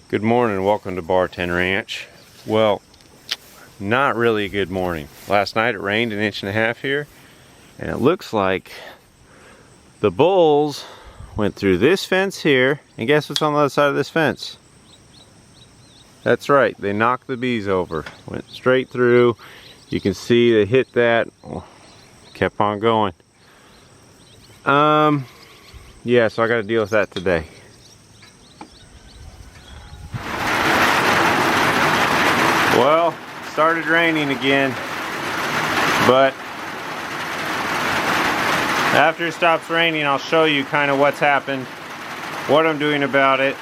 Good morning, welcome to Barton Ranch. Well, not really a good morning. Last night it rained 1.5 inches here, and it looks like the bulls went through this fence here, and guess what's on the other side of this fence? That's right, they knocked the bees over. Went straight through. You can see they hit that, kept on going. Yeah, so I gotta deal with that today. Well, it started raining again, but after it stops raining, I'll show you kind of what's happened, what I'm doing about it.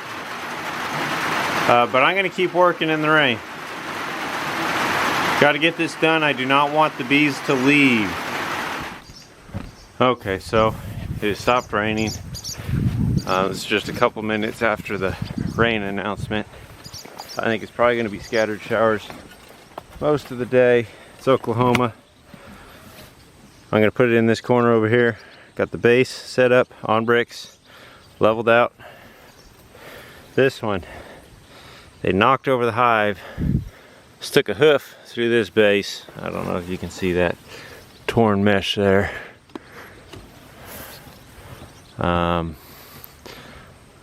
But I'm going to keep working in the rain. Got to get this done. I do not want the bees to leave. Okay, so it has stopped raining. It's just a couple minutes after the rain announcement. I think it's probably going to be scattered showers most of the day. It's Oklahoma. I'm going to put it in this corner over here. Got the base set up on bricks, leveled out. This one, they knocked over the hive, stuck a hoof through this base. I don't know if you can see that torn mesh there. I'm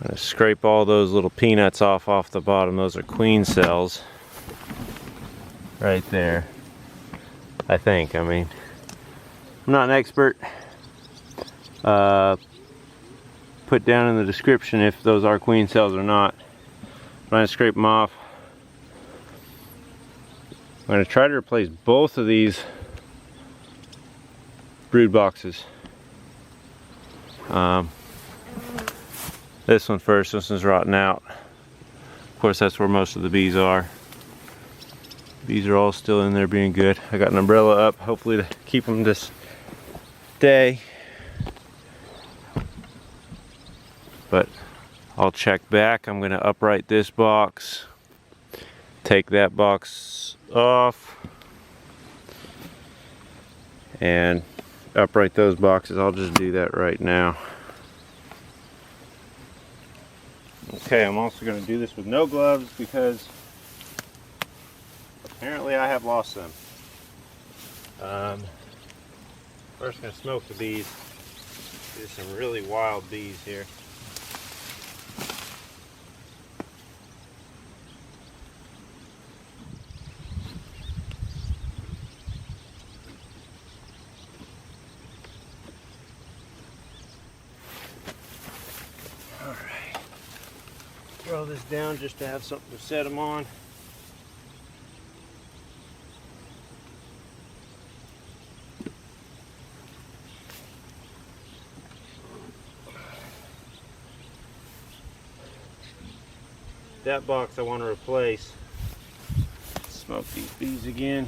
going to scrape all those little peanuts off the bottom. Those are queen cells right there, I think. I mean, I'm not an expert. Put down in the description if those are queen cells or not. I'm going to scrape them off. I'm going to try to replace both of these brood boxes. This one first. This one's rotting out. Of course, that's where most of the bees are. Bees are all still in there being good. I got an umbrella up, hopefully to keep them this day. But I'll check back. I'm going to upright this box, take that box off, and upright those boxes. I'll just do that right now. Okay, I'm also going to do this with no gloves because apparently I have lost them. First, going to smoke the bees. There's some really wild bees here. Throw this down just to have something to set them on. That box I want to replace. Smoke these bees again.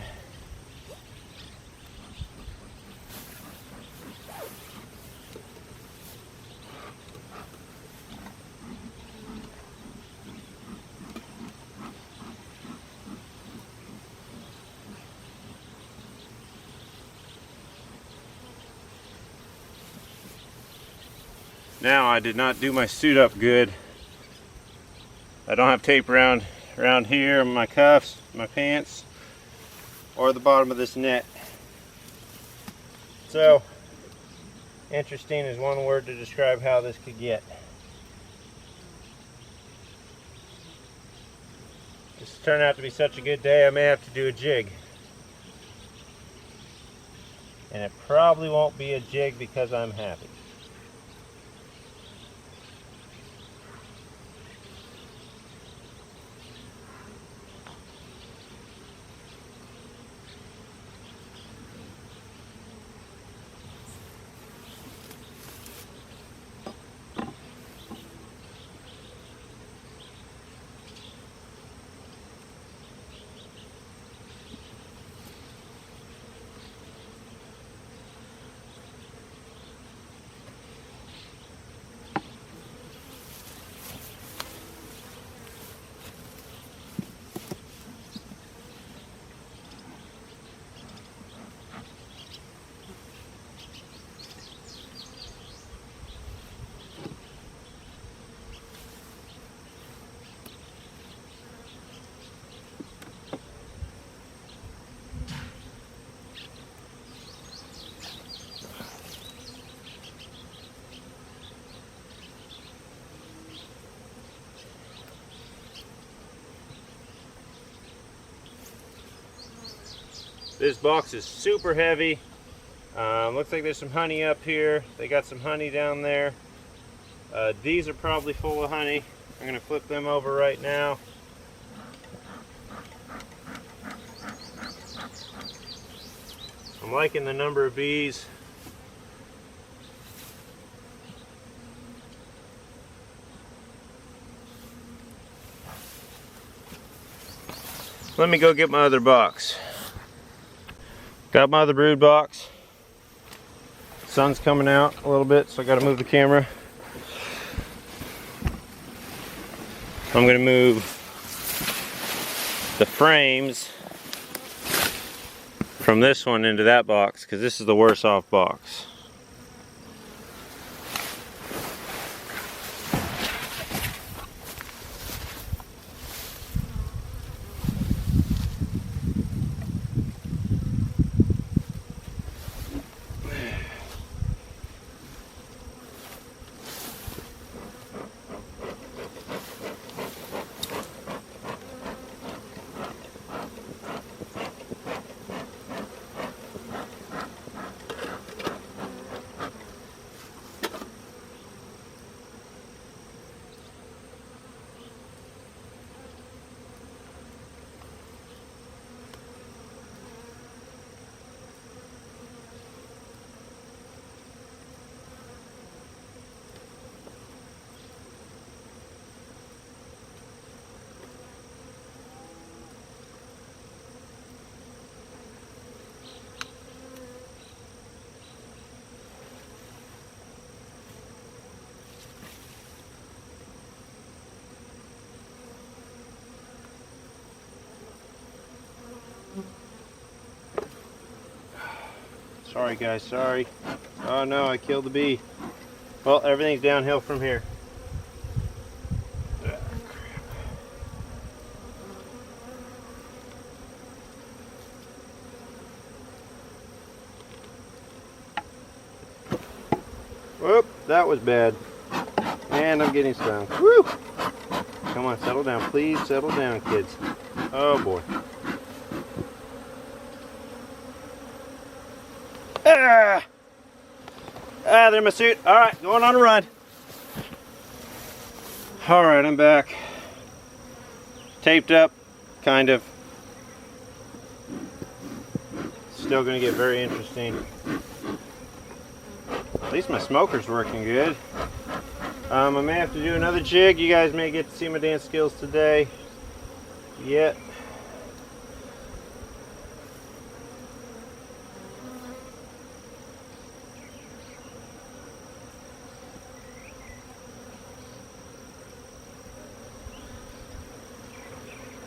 Now, I did not do my suit up good. I don't have tape around here on my cuffs, my pants, or the bottom of this net. So, interesting is one word to describe how this could get. This turned out to be such a good day, I may have to do a jig. And it probably won't be a jig because I'm happy. This box is super heavy. Looks like there's some honey up here. They got some honey down there. These are probably full of honey. I'm going to flip them over right now. I'm liking the number of bees. Let me go get my other box. Got my other brood box. Sun's coming out a little bit, so I got to move the camera. I'm going to move the frames from this one into that box because this is the worse off box. Sorry guys, sorry. Oh no, I killed the bee. Well, everything's downhill from here. Ah, crap. Whoop, that was bad. And I'm getting stung. Woo! Come on, settle down. Please settle down, kids. Oh boy. There's my suit. Alright, going on a run. Alright, I'm back. Taped up, kind of. Still going to get very interesting. At least my smoker's working good. I may have to do another jig. You guys may get to see my dance skills today. Yet.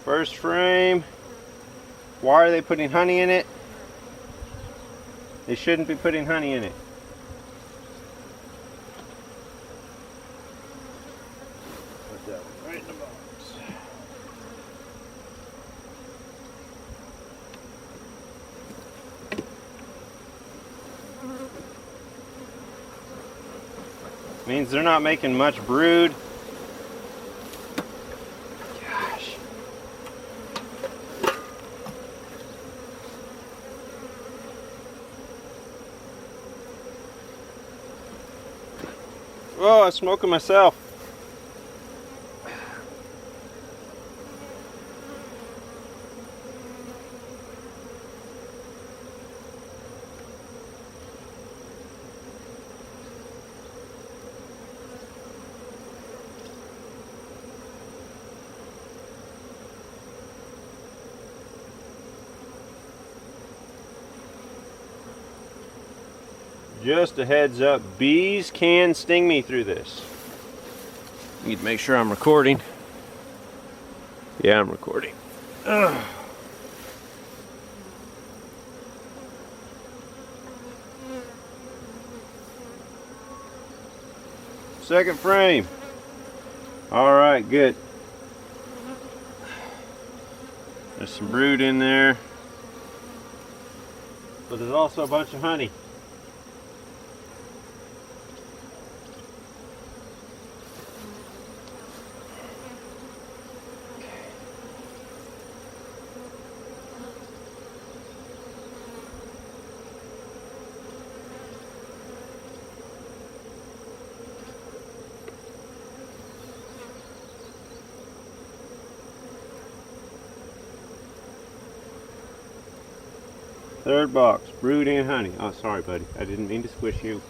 First frame. Why are they putting honey in it? They shouldn't be putting honey in it. Put that one right in the box. Means they're not making much brood. Oh, I'm smoking myself. Just a heads up, bees can sting me through this. Need to make sure I'm recording. Yeah, I'm recording. Ugh. Second frame. All right, good. There's some brood in there, but there's also a bunch of honey. Third box, brood and honey. Oh, sorry, buddy. I didn't mean to squish you.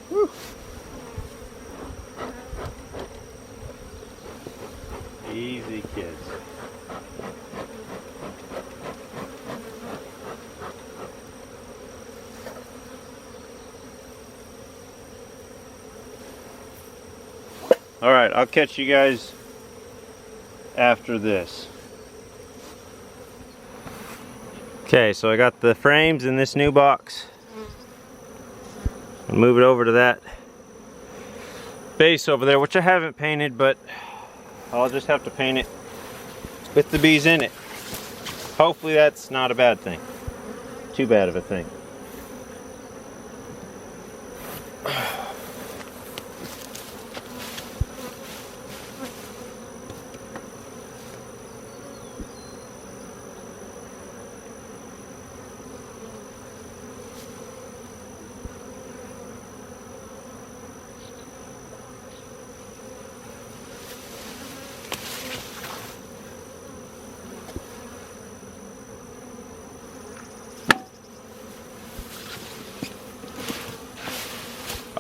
Whew. Easy, kids. All right, I'll catch you guys after this. Okay, so I got the frames in this new box. I'll move it over to that base over there, which I haven't painted, but I'll just have to paint it with the bees in it. Hopefully that's not a bad thing. Too bad of a thing.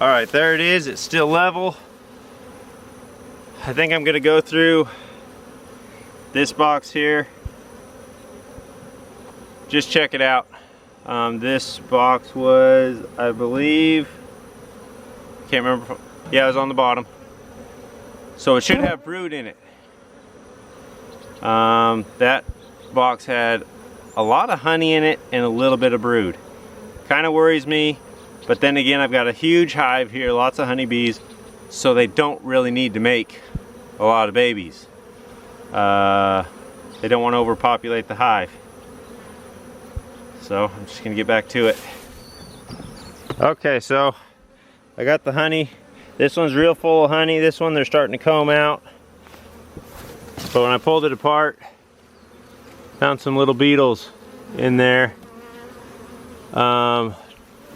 All right, there it is. It's still level. I think I'm gonna go through this box here. Just check it out. This box was, I believe, can't remember. Yeah, it was on the bottom. So it should have brood in it. That box had a lot of honey in it and a little bit of brood. Kind of worries me. But then again, I've got a huge hive here, lots of honeybees, so they don't really need to make a lot of babies. They don't want to overpopulate the hive. So I'm just gonna get back to it. Okay, so I got the honey. This one's real full of honey. This one, they're starting to comb out. But when I pulled it apart, found some little beetles in there.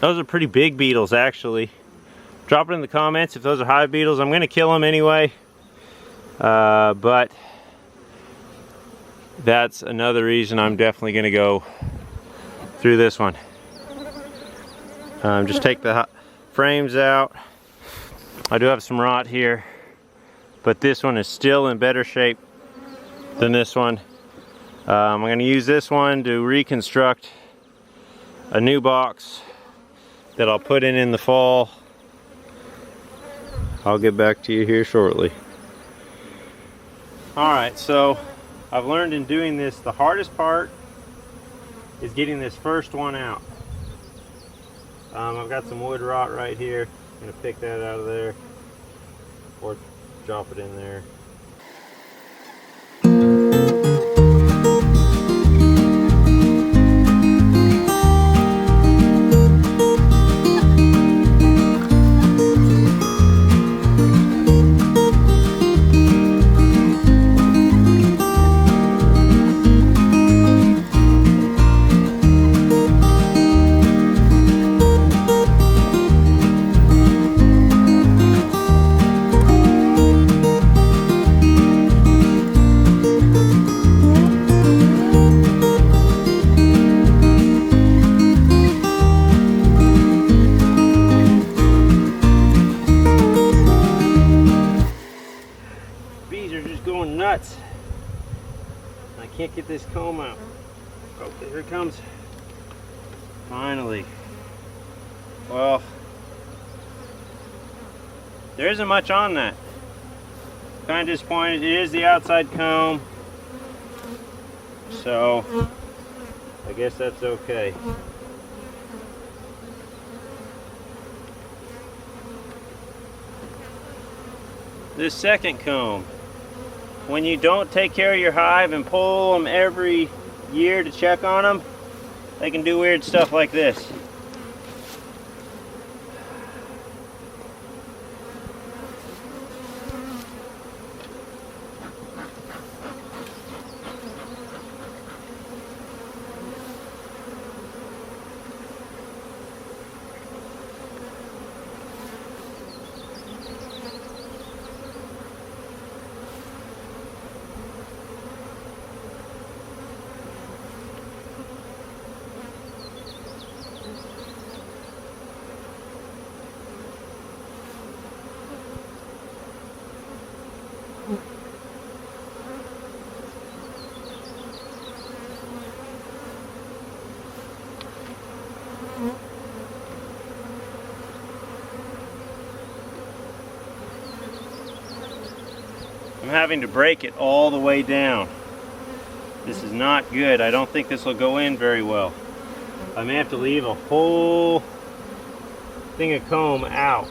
Those are pretty big beetles, actually. Drop it in the comments if those are hive beetles. I'm gonna kill them anyway. But that's another reason I'm definitely gonna go through this one. Just take the frames out. I do have some rot here, but this one is still in better shape than this one. I'm gonna use this one to reconstruct a new box that I'll put in the fall. I'll get back to you here shortly. Alright, so I've learned in doing this, the hardest part is getting this first one out. I've got some wood rot right here. I'm gonna pick that out of there or drop it in there. Nuts. I can't get this comb out. Oh, here it comes. Finally. Well, there isn't much on that. Kind of disappointed. It is the outside comb, so I guess that's okay. This second comb, when you don't take care of your hive and pull them every year to check on them, they can do weird stuff like this. I'm having to break it all the way down. This is not good. I don't think this will go in very well. I may have to leave a whole thing of comb out.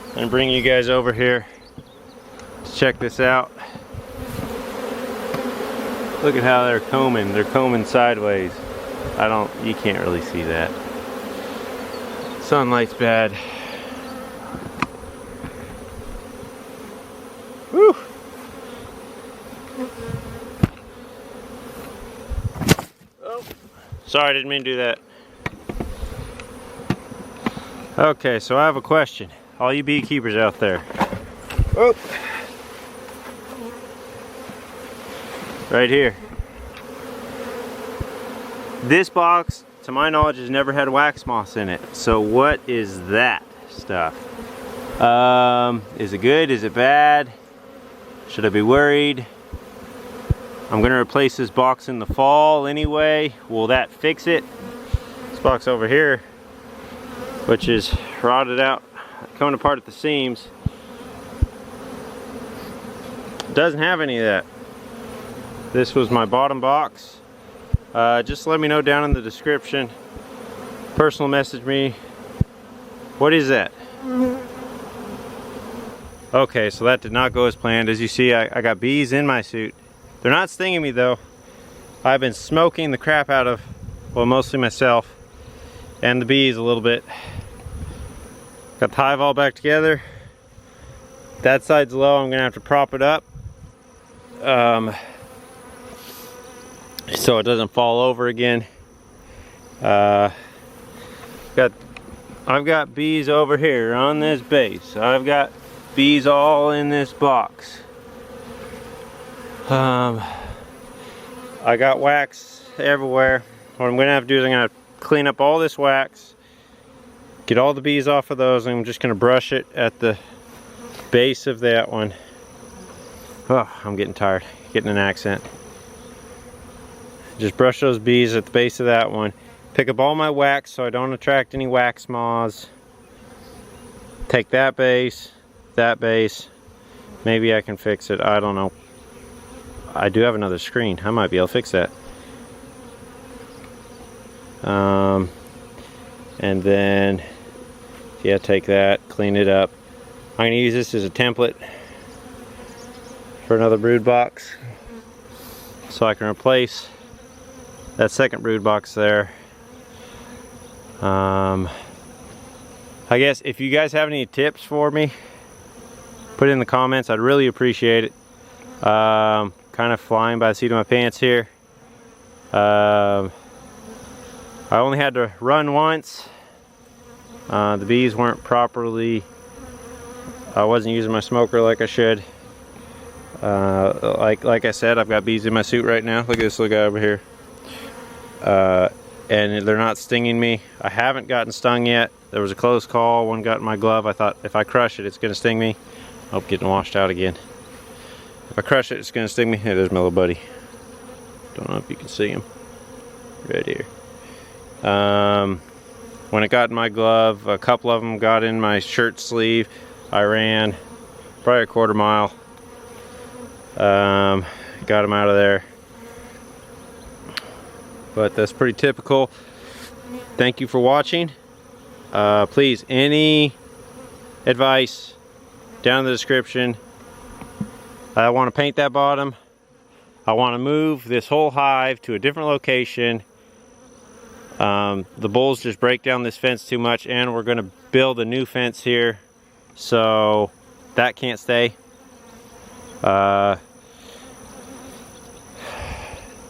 I'm gonna bring you guys over here to check this out. Look at how they're combing. They're combing sideways. You can't really see that. Sunlight's bad. Whew. Oh, sorry, I didn't mean to do that. Okay, so I have a question. All you beekeepers out there. Oh. Right here. This box, to my knowledge, has never had wax moss in it. So what is that stuff? Is it good? Is it bad? Should I be worried? I'm gonna replace this box in the fall anyway. Will that fix it? This box over here, which is rotted out, coming apart at the seams, doesn't have any of that. This was my bottom box. Just let me know down in the description. Personal message me. What is that? Okay, so that did not go as planned. As you see, I got bees in my suit. They're not stinging me though. I've been smoking the crap out of, well, mostly myself and the bees a little bit. Got the hive all back together. That side's low. I'm gonna have to prop it up so it doesn't fall over again. I've got bees over here on this base. I've got bees all in this box. I got wax everywhere. What I'm gonna have to do is I'm gonna clean up all this wax, get all the bees off of those, and I'm just gonna brush it at the base of that one. Oh, I'm getting tired, getting an accent. Just brush those bees at the base of that one. Pick up all my wax so I don't attract any wax moths. Take that base, maybe I can fix it, I don't know. I do have another screen, I might be able to fix that. And then, yeah, take that, clean it up. I'm gonna use this as a template for another brood box, so I can replace that second brood box there. I guess if you guys have any tips for me, put it in the comments. I'd really appreciate it. Kind of flying by the seat of my pants here. I only had to run once. The bees weren't properly, I wasn't using my smoker like I should. Like I said, I've got bees in my suit right now. Look at this little guy over here. And they're not stinging me. I haven't gotten stung yet. There was a close call. One got in my glove. I thought if I crush it, it's going to sting me. Oh, getting washed out again. If I crush it, it's going to sting me. Hey, there's my little buddy. Don't know if you can see him. Right here. When it got in my glove, a couple of them got in my shirt sleeve. I ran probably a quarter mile. Got them out of there. But that's pretty typical. Thank you for watching. Please, any advice down in the description. I want to paint that bottom. I want to move this whole hive to a different location. The bulls just break down this fence too much, and we're going to build a new fence here, so that can't stay.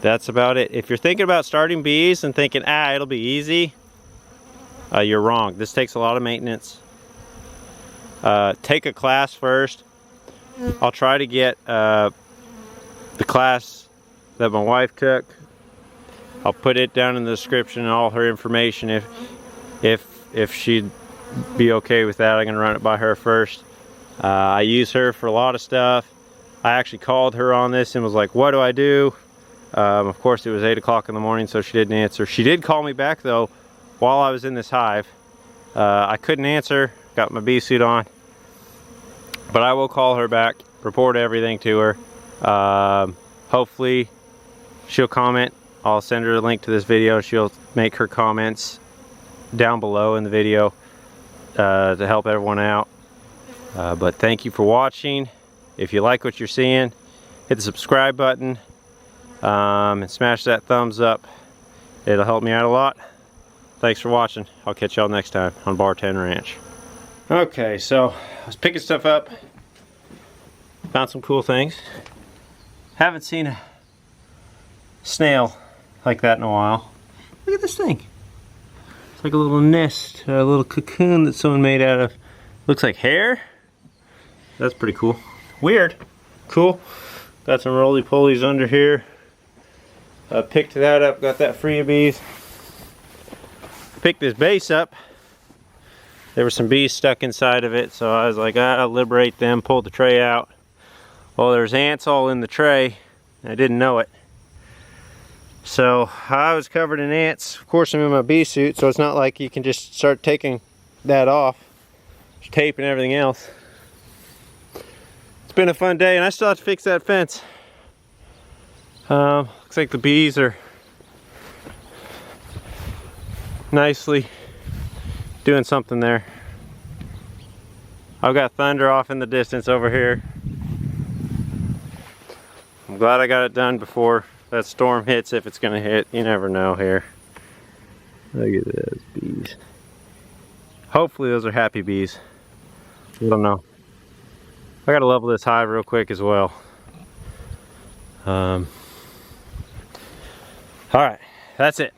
That's about it. If you're thinking about starting bees and thinking, it'll be easy, you're wrong. This takes a lot of maintenance. Take a class first. I'll try to get the class that my wife took. I'll put it down in the description and all her information. If she'd be okay with that, I'm gonna run it by her first. I use her for a lot of stuff. I actually called her on this and was like, what do I do? Of course, it was 8 o'clock in the morning, so she didn't answer. She did call me back though while I was in this hive. I couldn't answer, got my bee suit on, but I will call her back, report everything to her. Hopefully she'll comment. I'll send her a link to this video. She'll make her comments down below in the video to help everyone out. But thank you for watching. If you like what you're seeing, hit the subscribe button and smash that thumbs up. It'll help me out a lot. Thanks for watching. I'll catch y'all next time on Bartender Ranch. Okay, so I was picking stuff up. Found some cool things. Haven't seen a snail like that in a while. Look at this thing. It's like a little nest, a little cocoon that someone made out of, looks like hair. That's pretty cool. Weird. Cool. Got some roly-polies under here. Picked that up, got that free of bees. Picked this base up. There were some bees stuck inside of it, so I was like, I'll liberate them, pulled the tray out. Well, there's ants all in the tray. I didn't know it. So I was covered in ants. Of course, I'm in my bee suit, so it's not like you can just start taking that off. There's tape and everything else. It's been a fun day, and I still have to fix that fence. Looks like the bees are nicely doing something there. I've got thunder off in the distance over here. I'm glad I got it done before that storm hits, if it's gonna hit. You never know here. Look at those bees. Hopefully those are happy bees. I don't know. I gotta level this hive real quick as well. All right, that's it.